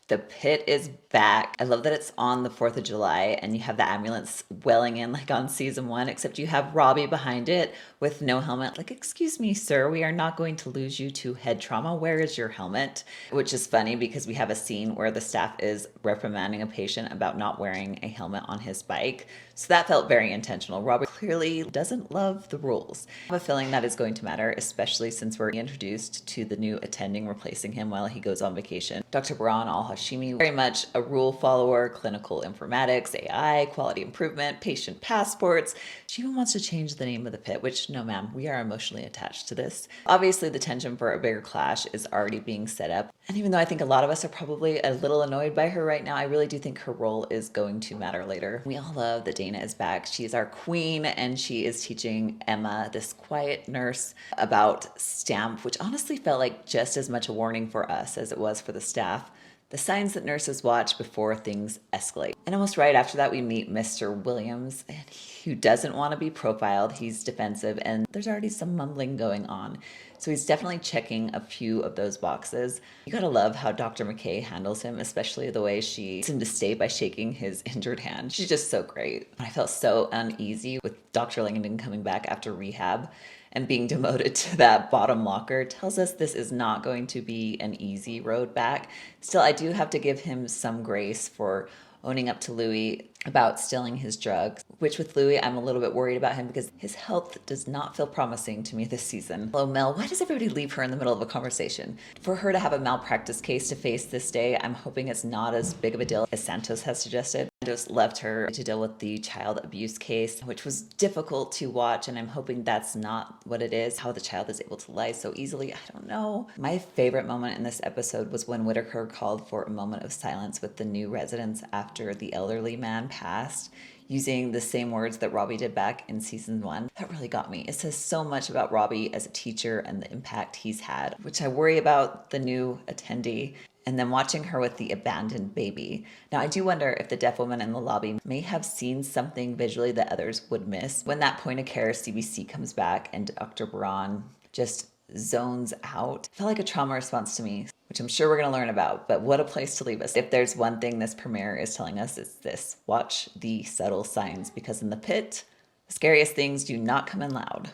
The pit is back. I love that it's on the 4th of July and you have the ambulance welling in like on season 1, except you have Robbie behind it with no helmet. Like, excuse me, sir, we are not going to lose you to head trauma. Where is your helmet? Which is funny because we have a scene where the staff is reprimanding a patient about not wearing a helmet on his bike. So that felt very intentional. Robbie clearly doesn't love the rules. I have a feeling that is going to matter, especially since we're introduced to the new attending replacing him while he goes on vacation. Dr. Baran Al-Hashimi, very much a rule follower, clinical informatics, AI, quality improvement, patient passports. She even wants to change the name of the pit, which no ma'am, we are emotionally attached to this. Obviously the tension for a bigger clash is already being set up. And even though I think a lot of us are probably a little annoyed by her right now, I really do think her role is going to matter later. We all love that Dana is back. She is our queen and she is teaching Emma, this quiet nurse, about STAMP, which honestly felt like just as much a warning for us as it was for the staff. The signs that nurses watch before things escalate. And almost right after that, we meet Mr. Williams, and who doesn't want to be profiled. He's defensive, and there's already some mumbling going on. So he's definitely checking a few of those boxes. You gotta love how Dr. McKay handles him, especially the way she gets him to stay by shaking his injured hand. She's just so great. I felt so uneasy with Dr. Langdon coming back after rehab and being demoted to that bottom locker tells us this is not going to be an easy road back. Still, I do have to give him some grace for owning up to Louis about stealing his drugs, which with Louis, I'm a little bit worried about him because his health does not feel promising to me this season. Hello, Mel. Why does everybody leave her in the middle of a conversation? For her to have a malpractice case to face this day, I'm hoping it's not as big of a deal as Santos has suggested. Santos left her to deal with the child abuse case, which was difficult to watch, and I'm hoping that's not what it is, how the child is able to lie so easily. I don't know. My favorite moment in this episode was when Whitaker called for a moment of silence with the new residents after the elderly man passed, using the same words that Robbie did back in season 1. That really got me. It says so much about Robbie as a teacher and the impact he's had, which I worry about the new attendee. And then watching her with the abandoned baby. Now, I do wonder if the deaf woman in the lobby may have seen something visually that others would miss. When that point of care CBC comes back and Dr. Braun just zones out, it felt like a trauma response to me, which I'm sure we're going to learn about, but what a place to leave us. If there's one thing this premiere is telling us, it's this: watch the subtle signs, because in the pit, the scariest things do not come in loud.